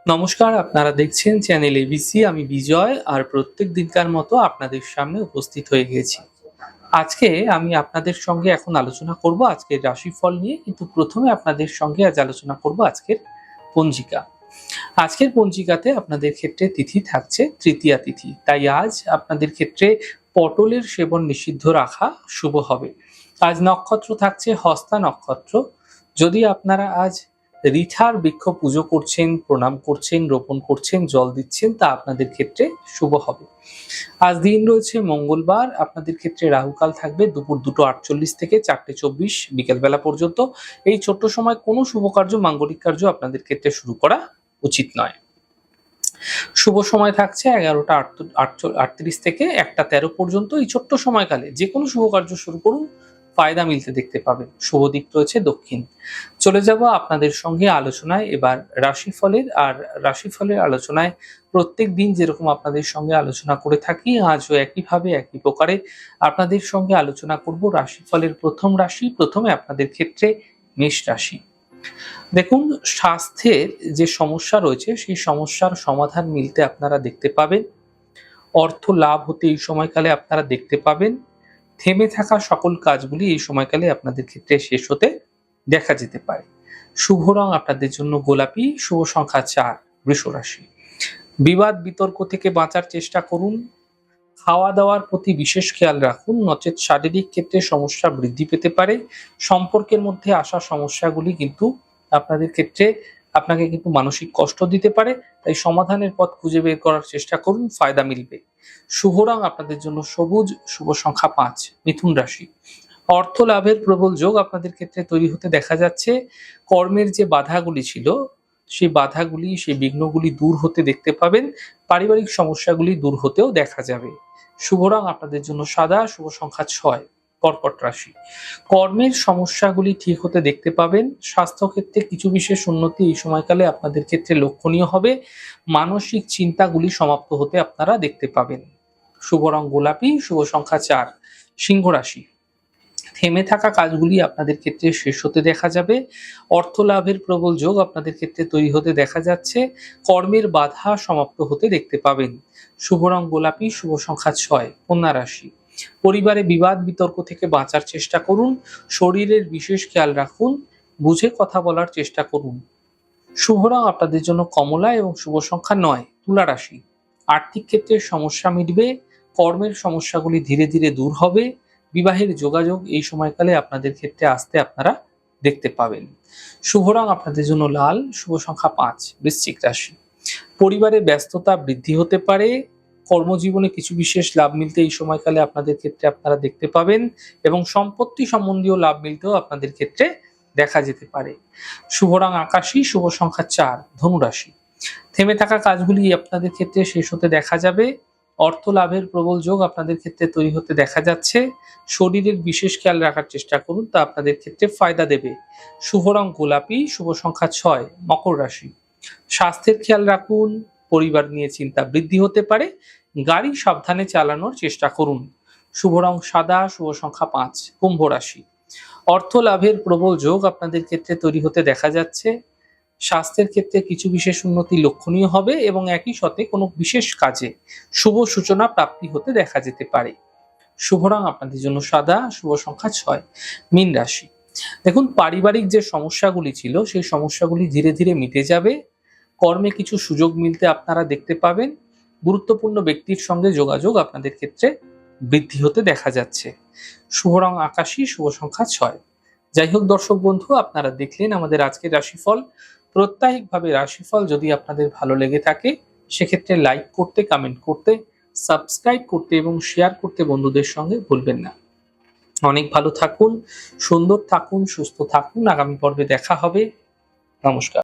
নমস্কার, আপনারা দেখছেন চ্যানেল এবিসি। আমি বিজয় আর প্রত্যেক দিনকার মতো আপনাদের সামনে উপস্থিত হয়ে গেছি। আজকে আমি আপনাদের সঙ্গে এখন আলোচনা করব আজকের রাশিফল নিয়ে, কিন্তু প্রথমে আপনাদের সঙ্গে আজ আলোচনা করব আজকের পঞ্জিকা। আজকের পঞ্জিকাতে আপনাদের ক্ষেত্রে তিথি থাকছে তৃতীয়া তিথি, তাই আজ আপনাদের ক্ষেত্রে পটলের সেবন নিষিদ্ধ রাখা শুভ হবে। আজ নক্ষত্র থাকছে হস্তা নক্ষত্র। যদি আপনারা আজ রিঠার বৃক্ষ পুজো করছেন, প্রণাম করছেন, রোপণ করছেন, জল দিচ্ছেন, তা আপনাদের ক্ষেত্রে শুভ হবে। আজ দিন রয়েছে মঙ্গলবার। আপনাদের ক্ষেত্রে রাহুকাল থাকবে দুপুর 2:48 থেকে 4:24 বিকেলবেলা পর্যন্ত। এই ছোট্ট সময় কোনো শুভ কার্য, মাঙ্গলিক কার্য আপনাদের ক্ষেত্রে শুরু করা উচিত নয়। শুভ সময় থাকছে 11:38 থেকে 1:13 পর্যন্ত। এই ছোট্ট সময়কালে যে কোনো শুভ কার্য শুরু করুন, ফায়দা মিলতে দেখতে পাবেন। শুভ দিক রয়েছে দক্ষিণ। চলে যাব আপনাদের সঙ্গে আলোচনায় এবার রাশিফলের। আর রাশিফলের আলোচনায় প্রত্যেক দিন যেরকম আপনাদের সঙ্গে আলোচনা করে থাকি, আজও একইভাবে একই প্রকারে আপনাদের সঙ্গে আলোচনা করব রাশিফলের প্রথম রাশি। প্রথমে আপনাদের ক্ষেত্রে মেষ রাশি। দেখুন, স্বাস্থ্যের যে সমস্যা রয়েছে সেই সমস্যার সমাধান মিলতে আপনারা দেখতে পাবেন। অর্থ লাভ হতে এই সময়কালে আপনারা দেখতে পাবেন। থেমে থাকা সকল কাজগুলি এই সময়কালে আপনাদের ক্ষেত্রে শেষ হতে দেখা যেতে পারে। শুভ রং আপনাদের জন্য গোলাপি। শুভ সংখ্যা 4। বৃষ রাশি। বিবাদ বিতর্ক থেকে বাঁচার চেষ্টা করুন। খাওয়া দাওয়ার প্রতি বিশেষ খেয়াল রাখুন, নচেৎ শারীরিক ক্ষেত্রে সমস্যা বৃদ্ধি পেতে পারে। সম্পর্কের মধ্যে আসা সমস্যাগুলি কিন্তু আপনাদের ক্ষেত্রে আপনাকে কিন্তু মানসিক কষ্ট দিতে পারে, তাই সমাধানের পথ খুঁজে বের করার চেষ্টা করুন, ফায়দা মিলবে। শুভ রং আপনাদের জন্য সবুজ। শুভ সংখ্যা 5। মিথুন রাশি। অর্থ লাভের প্রবল যোগ আপনাদের ক্ষেত্রে তৈরি হতে দেখা যাচ্ছে। কর্মের যে বাধাগুলি ছিল সেই বাধাগুলি, সেই বিঘ্নগুলি দূর হতে দেখতে পাবেন। পারিবারিক সমস্যাগুলি দূর হতেও দেখা যাবে। শুভ রং আপনাদের জন্য সাদা। শুভ সংখ্যা 6। কর্কট রাশি। কর্মের সমস্যাগুলি ঠিক হতে দেখতে পাবেন। স্বাস্থ্যক্ষেত্রে কিছু বিশেষ উন্নতি এই সময়কালে আপনাদের ক্ষেত্রে লক্ষণীয় হবে। মানসিক চিন্তাগুলি সমাপ্ত হতে আপনারা দেখতে পাবেন। শুভ রং গোলাপি। শুভ সংখ্যা 4। সিংহ রাশি। থেমে থাকা কাজগুলি আপনাদের ক্ষেত্রে শেষ হতে দেখা যাবে। অর্থ লাভের প্রবল যোগ আপনাদের ক্ষেত্রে তৈরি হতে দেখা যাচ্ছে। কর্মের বাধা সমাপ্ত হতে দেখতে পাবেন। শুভ রং গোলাপি। শুভ সংখ্যা 6। কন্যা রাশি। পরিবারে বিবাদ বিতর্ক থেকে বাঁচার চেষ্টা করুন। শরীরের বিশেষ খেয়াল রাখুন। বুঝে কথা বলার চেষ্টা করুন। শুভ রং আপনাদের জন্য কমলা এবং শুভ সংখ্যা 9। তুলা রাশি। আর্থিক ক্ষেত্রে সমস্যা মিটবে। কর্মের সমস্যাগুলি ধীরে ধীরে দূর হবে। বিবাহের যোগাযোগ এই সময়কালে আপনাদের ক্ষেত্রে আসতে আপনারা দেখতে পাবেন। শুভ রং আপনাদের জন্য লাল। শুভ সংখ্যা 5। বৃশ্চিক রাশি। পরিবারে ব্যস্ততা বৃদ্ধি হতে পারে। কর্মজীবনে কিছু বিশেষ লাভ মিলতে এই সময়কালে আপনাদের ক্ষেত্রে আপনারা দেখতে পাবেন, এবং সম্পত্তি সম্বন্ধীয় লাভ মিলতেও আপনাদের ক্ষেত্রে দেখা যেতে পারে। শুভ রং আকাশী। শুভ সংখ্যা 4। ধনু রাশি। থেমে থাকা কাজগুলি আপনাদের ক্ষেত্রে শেষ হতে দেখা যাবে। অর্থ লাভের প্রবল যোগ আপনাদের ক্ষেত্রে তৈরি হতে দেখা যাচ্ছে। শরীরের বিশেষ খেয়াল রাখার চেষ্টা করুন, তা আপনাদের ক্ষেত্রে ফায়দা দেবে। শুভ রং গোলাপি। শুভ সংখ্যা 6। মকর রাশি। স্বাস্থ্যের খেয়াল রাখুন। পরিবার নিয়ে চিন্তা বৃদ্ধি হতে পারে। গাড়ি সাবধানে চালানোর চেষ্টা করুন। শুভ রং সাদা। শুভ সংখ্যা 5। কুম্ভ রাশি। অর্থ লাভের প্রবল যোগ আপনাদের ক্ষেত্রে তৈরি হতে দেখা যাচ্ছে। স্বাস্থ্যের ক্ষেত্রে কিছু বিশেষ উন্নতি লক্ষণীয় হবে, এবং একই সাথে কোনো বিশেষ কাজে শুভ সূচনা প্রাপ্তি হতে দেখা যেতে পারে। শুভ রং আপনাদের জন্য সাদা। শুভ সংখ্যা 6। মীন রাশি। দেখুন, পারিবারিক যে সমস্যাগুলি ছিল সেই সমস্যাগুলি ধীরে ধীরে মিটে যাবে। কর্মে কিছু সুযোগ মিলতে আপনারা দেখতে পাবেন। গুরুত্বপূর্ণ ব্যক্তির সঙ্গে যোগাযোগ আপনাদের ক্ষেত্রে বৃদ্ধি হতে দেখা যাচ্ছে। শুভ রং আকাশী। শুভ সংখ্যা 6। যাই হোক দর্শক বন্ধু, আপনারা দেখলেন আমাদের আজকের রাশিফল। প্রত্যাহিকভাবে রাশিফল যদি আপনাদের ভালো লেগে থাকে, সেক্ষেত্রে লাইক করতে, কমেন্ট করতে, সাবস্ক্রাইব করতে এবং শেয়ার করতে বন্ধুদের সঙ্গে ভুলবেন না। অনেক ভালো থাকুন, সুন্দর থাকুন, সুস্থ থাকুন। আগামী পর্বে দেখা হবে। নমস্কার।